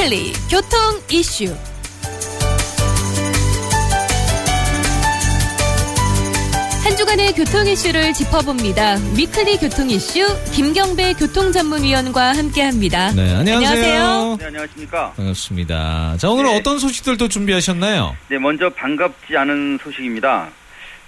위클리 교통 이슈. 한 주간의 교통 이슈를 짚어봅니다. 위클리 교통 이슈 김경배 교통전문위원과 함께합니다. 네, 안녕하세요. 네, 안녕하십니까. 반갑습니다. 자, 오늘은 네. 어떤 소식들도 준비하셨나요? 네, 먼저 반갑지 않은 소식입니다.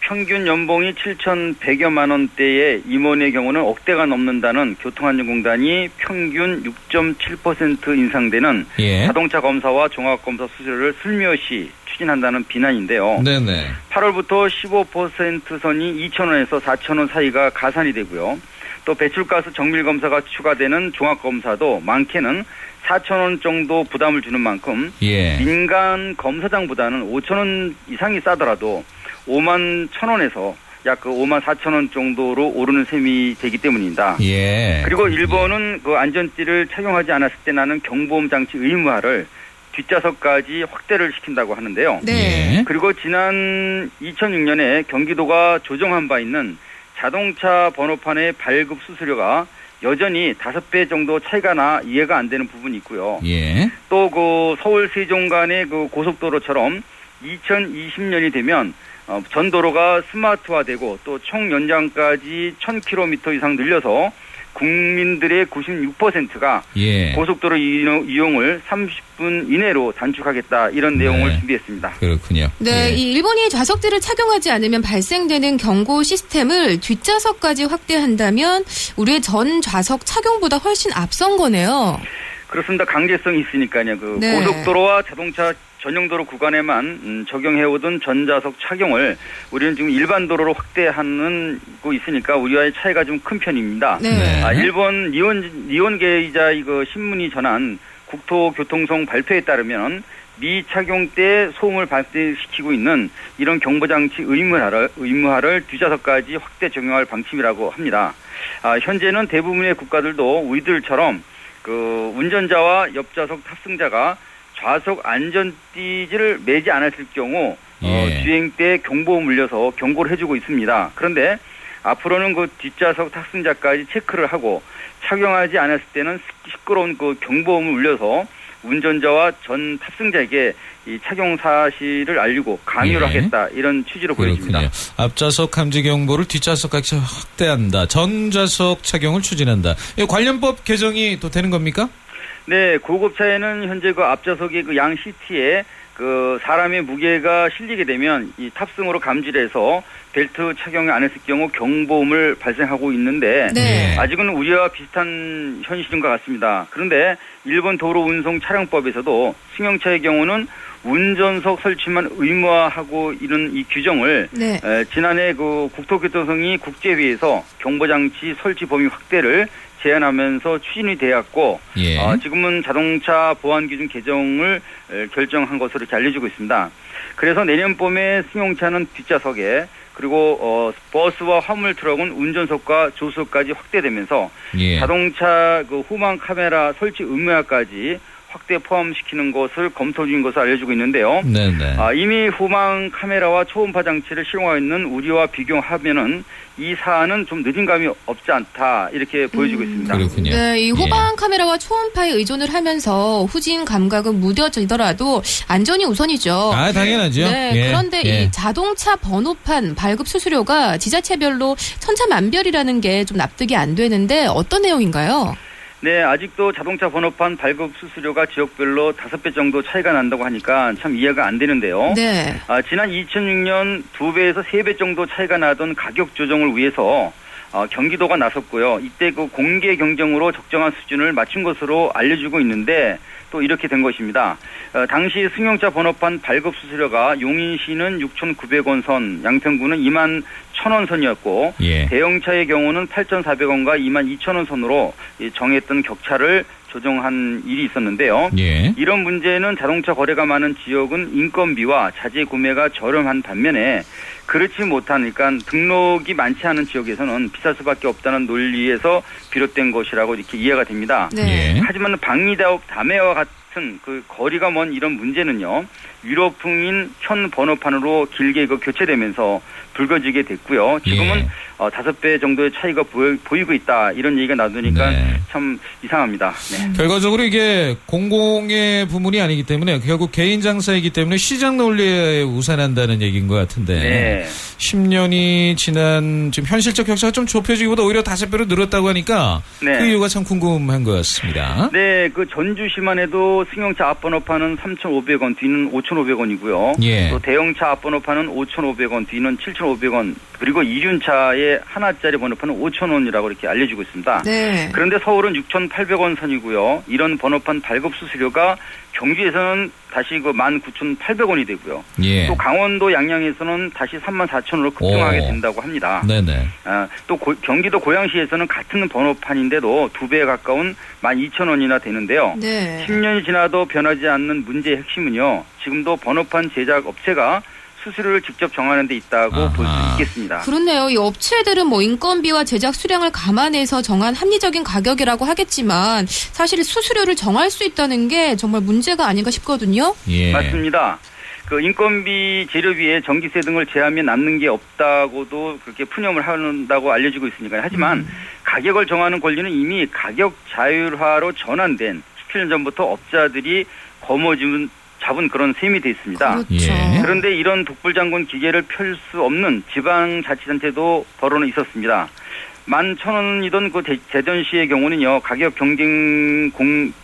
평균 연봉이 7,100여만 원대의 임원의 경우는 억대가 넘는다는 교통안전공단이 평균 6.7% 인상되는 자동차 검사와 종합검사 수수료를 슬며시 추진한다는 비난인데요. 네네. 8월부터 15% 선이 2,000원에서 4,000원 사이가 가산이 되고요. 또 배출가스 정밀검사가 추가되는 종합검사도 많게는 4,000원 정도 부담을 주는 만큼 민간 검사장보다는 5,000원 이상이 싸더라도 5만 1,000원에서 약 5만 4,000원 정도로 오르는 셈이 되기 때문입니다. 그리고 일본은 그 안전띠를 착용하지 않았을 때 나는 경보음 장치 의무화를 뒷좌석까지 확대를 시킨다고 하는데요. 네. 그리고 지난 2006년에 경기도가 조정한 바 있는 자동차 번호판의 발급 수수료가 여전히 5배 정도 차이가 나 이해가 안 되는 부분이 있고요. 또 그 서울 세종 간의 그 고속도로처럼 2020년이 되면 전 도로가 스마트화되고 또 총 연장까지 1,000km 이상 늘려서 국민들의 96%가 고속도로 이용을 30분 이내로 단축하겠다 이런 내용을 준비했습니다. 그렇군요. 네, 이 일본이 좌석들을 착용하지 않으면 발생되는 경고 시스템을 뒷좌석까지 확대한다면 우리의 전 좌석 착용보다 훨씬 앞선 거네요. 그렇습니다. 강제성이 있으니까요. 고속도로와 자동차 전용도로 구간에만 적용해오던 전좌석 착용을 우리는 지금 일반 도로로 확대하고 있으니까 우리와의 차이가 좀 큰 편입니다. 일본 니혼게이자 이거 신문이 전한 국토교통성 발표에 따르면 미착용 때 소음을 발생시키고 있는 이런 경보장치 의무화를 뒷좌석까지 확대 적용할 방침이라고 합니다. 현재는 대부분의 국가들도 우리들처럼 그 운전자와 옆좌석 탑승자가 좌석 안전띠지를 매지 않았을 경우 주행 때 경보음 울려서 경고를 해주고 있습니다. 그런데 앞으로는 그 뒷좌석 탑승자까지 체크를 하고 착용하지 않았을 때는 시끄러운 그 경보음을 울려서 운전자와 전 탑승자에게 이 착용 사실을 알리고 강요를 하겠다 이런 취지로 보여집니다. 앞좌석 감지 경보를 뒷좌석까지 확대한다. 전좌석 착용을 추진한다. 관련법 개정이 또 되는 겁니까? 네, 고급차에는 현재 그 앞좌석의 그 양 시트에 그 사람의 무게가 실리게 되면 이 탑승으로 감지를 해서 벨트 착용이 안 했을 경우 경보음을 발생하고 있는데 아직은 우리와 비슷한 현실인 것 같습니다. 그런데 일본 도로운송 차량법에서도 승용차의 경우는 운전석 설치만 의무화하고 있는 이 규정을 지난해 그 국토교통성이 국제회의에서 경보장치 설치 범위 확대를 제안하면서 추진이 되었고 지금은 자동차 보안기준 개정을 결정한 것으로 이렇게 알려지고 있습니다. 그래서 내년 봄에 승용차는 뒷좌석에 그리고 버스와 화물 트럭은 운전석과 조수석까지 확대되면서 자동차 그 후방 카메라 설치 의무화까지 확대 포함시키는 것을 검토 중인 것으로 알려지고 있는데요. 이미 후방 카메라와 초음파 장치를 실용하고 있는 우리와 비교하면은 이 사안은 좀 늦은 감이 없지 않다 이렇게 보여지고 있습니다. 그렇군요. 네, 이 후방 카메라와 초음파에 의존을 하면서 후진 감각은 무뎌지더라도 안전이 우선이죠. 당연하죠. 그런데 이 자동차 번호판 발급 수수료가 지자체별로 천차만별이라는 게 좀 납득이 안 되는데 어떤 내용인가요? 네, 아직도 자동차 번호판 발급 수수료가 지역별로 5배 정도 차이가 난다고 하니까 참 이해가 안 되는데요. 지난 2006년 2배에서 3배 정도 차이가 나던 가격 조정을 위해서 경기도가 나섰고요. 이때 그 공개 경쟁으로 적정한 수준을 맞춘 것으로 알려지고 있는데 또 이렇게 된 것입니다. 당시 승용차 번호판 발급 수수료가 용인시는 6,900원 선, 양평구는 21,000원 선이었고 대형차의 경우는 8,400원과 22,000원 선으로 정했던 격차를 조정한 일이 있었는데요. 이런 문제는 자동차 거래가 많은 지역은 인건비와 자재 구매가 저렴한 반면에 그렇지 못하니까 등록이 많지 않은 지역에서는 비쌀 수밖에 없다는 논리에서 비롯된 것이라고 이렇게 이해가 됩니다. 하지만 방위다매와 같은 그 거리가 먼 이런 문제는요. 유럽풍인 현 번호판으로 길게 교체되면서 불거지게 됐고요. 지금은 5배 정도의 차이가 보이고 있다. 이런 얘기가 나오니까 네. 참 이상합니다. 네. 결과적으로 이게 공공의 부문이 아니기 때문에 결국 개인 장사이기 때문에 시장 논리에 우선한다는 얘기인 것 같은데 네. 10년이 지난 지금 현실적 격차가 좀 좁혀지기보다 오히려 5배로 늘었다고 하니까 네. 그 이유가 참 궁금한 것 같습니다. 네, 그 전주시만 해도 승용차 앞번호판은 3,500원, 뒤는 5,500원이고요. 예. 또 대형차 앞번호판은 5,500원, 뒤는 7,500원, 그리고 이륜차의 하나짜리 번호판은 5,000원이라고 이렇게 알려지고 있습니다. 네. 그런데 서울은 6,800원 선이고요. 이런 번호판 발급 수수료가 경주에서는 다시 그 19,800원이 되고요. 예. 또 강원도 양양에서는 다시 34,000원으로 급등하게 오. 된다고 합니다. 네네. 또 경기도 고양시에서는 같은 번호판인데도 2배에 가까운 12,000원이나 되는데요. 네. 10년이 지나도 변하지 않는 문제의 핵심은요. 지금도 번호판 제작 업체가 수수료를 직접 정하는 데 있다고 볼 수 있겠습니다. 그렇네요. 이 업체들은 뭐 인건비와 제작 수량을 감안해서 정한 합리적인 가격이라고 하겠지만 사실 수수료를 정할 수 있다는 게 정말 문제가 아닌가 싶거든요. 예. 맞습니다. 그 인건비, 재료비에 전기세 등을 제하면 남는 게 없다고도 그렇게 푸념을 한다고 알려지고 있으니까요. 하지만 가격을 정하는 권리는 이미 가격 자율화로 전환된 17년 전부터 업자들이 잡은 그런 셈이 돼 있습니다. 그렇죠. 예. 그런데 이런 독불장군 기계를 펼 수 없는 지방자치단체도 벌어는 있었습니다. 11,000원이던 그 대전시의 경우는요, 가격 경쟁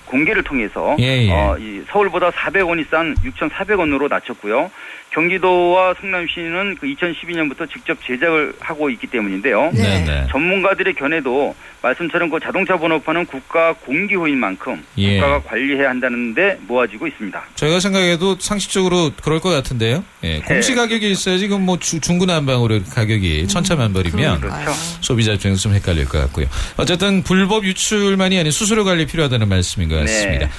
공개를 통해서 예. 이 서울보다 400원이 싼 6,400원으로 낮췄고요. 경기도와 성남시는 그 2012년부터 직접 제작을 하고 있기 때문인데요. 네. 네네. 전문가들의 견해도 말씀처럼 그 자동차 번호판은 국가 공기호인 만큼 예. 국가가 관리해야 한다는데 모아지고 있습니다. 저희가 생각해도 상식적으로 그럴 것 같은데요. 예. 공시 가격이 있어야지 그럼 뭐 중구난방으로 가격이 천차만별이면 그렇죠. 소비자 입장에서 좀 헷갈릴 것 같고요. 어쨌든 불법 유출만이 아닌 수수료 관리 필요하다는 말씀인 것 같습니다. 네.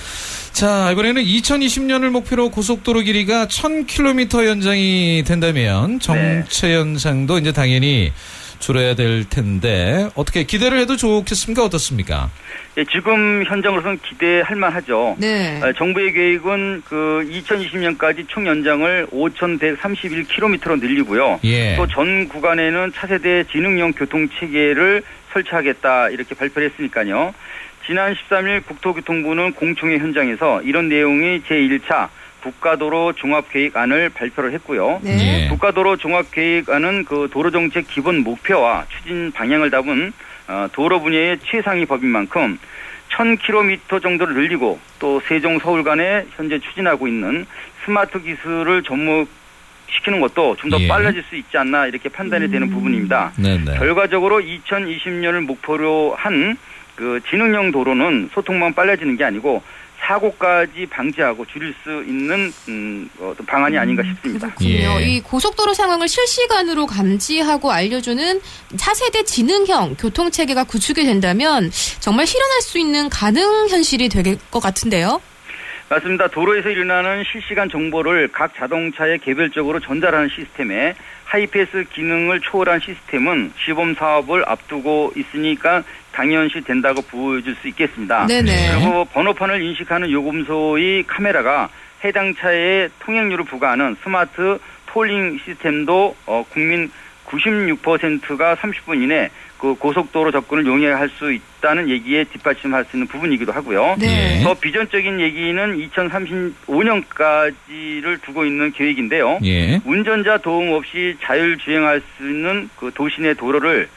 자, 이번에는 2020년을 목표로 고속도로 길이가 1,000km 연장이 된다면 정체 현상도 이제 당연히 줄어야 될 텐데 어떻게 기대를 해도 좋겠습니까? 어떻습니까? 예, 지금 현장으로서는 기대할 만하죠. 네. 정부의 계획은 그 2020년까지 총 연장을 5,131km로 늘리고요. 예. 또 전 구간에는 차세대 지능형 교통체계를 설치하겠다 이렇게 발표를 했으니까요. 지난 13일 국토교통부는 공청회 현장에서 이런 내용의 제1차 국가도로 종합계획안을 발표를 했고요. 네. 예. 국가도로 종합계획안은 그 도로정책 기본 목표와 추진 방향을 담은 도로 분야의 최상위 법인 만큼 1,000km 정도를 늘리고 또 세종 서울 간에 현재 추진하고 있는 스마트 기술을 접목시키는 것도 좀 더 예. 빨라질 수 있지 않나 이렇게 판단이 되는 부분입니다. 네네. 결과적으로 2020년을 목표로 한 그 지능형 도로는 소통만 빨라지는 게 아니고 사고까지 방지하고 줄일 수 있는 어떤 방안이 아닌가 싶습니다. 그렇군요. 예. 이 고속도로 상황을 실시간으로 감지하고 알려주는 차세대 지능형 교통체계가 구축이 된다면 정말 실현할 수 있는 가능 현실이 될 것 같은데요. 맞습니다. 도로에서 일어나는 실시간 정보를 각 자동차에 개별적으로 전달하는 시스템에 하이패스 기능을 초월한 시스템은 시범 사업을 앞두고 있으니까 당연시 된다고 보여줄 수 있겠습니다. 네네. 그리고 번호판을 인식하는 요금소의 카메라가 해당 차의 통행료를 부과하는 스마트 톨링 시스템도 국민 96%가 30분 이내 그 고속도로 접근을 용이할 수 있다는 얘기에 뒷받침할 수 있는 부분이기도 하고요. 네. 더 비전적인 얘기는 2035년까지를 두고 있는 계획인데요. 예. 운전자 도움 없이 자율주행할 수 있는 그 도시 내 도로를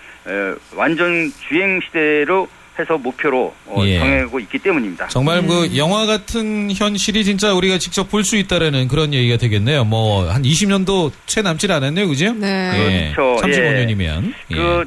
완전 주행 시대로 해서 목표로 예. 정하고 있기 때문입니다. 정말 그 영화 같은 현실이 진짜 우리가 직접 볼 수 있다라는 그런 얘기가 되겠네요. 뭐 한 20년도 채 남질 않았네요, 그죠? 네. 그렇죠. 35년이면. 그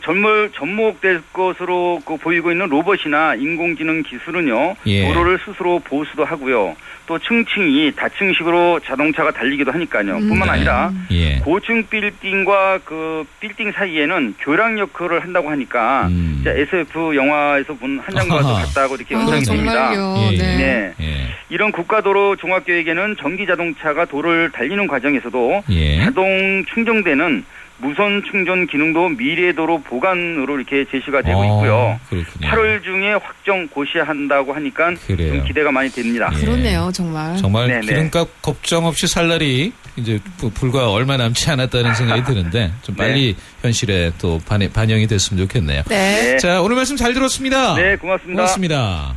접목될 것으로 그 보이고 있는 로봇이나 인공지능 기술은요. 예. 도로를 스스로 보수도 하고요. 또 층층이 다층식으로 자동차가 달리기도 하니까요. 뿐만 아니라 예. 고층 빌딩과 그 빌딩 사이에는 교량 역할을 한다고 하니까 진짜 SF 영화에서 본 한 장면과 같다고 이렇게 연상이 됩니다. 정말요. 예, 예. 네. 네. 예. 이런 국가도로 종합계획에는 전기 자동차가 도로를 달리는 과정에서도 예. 자동 충전되는 무선 충전 기능도 미래도로 보관으로 이렇게 제시가 되고 있고요. 그렇군요. 8월 중에 확정 고시한다고 하니까 그래요. 좀 기대가 많이 됩니다. 예. 그렇네요, 정말. 정말 네네. 기름값 걱정 없이 살 날이 이제 불과 얼마 남지 않았다는 생각이 드는데 좀 빨리 현실에 또 반영이 됐으면 좋겠네요. 네. 네. 자, 오늘 말씀 잘 들었습니다. 네, 고맙습니다. 고맙습니다.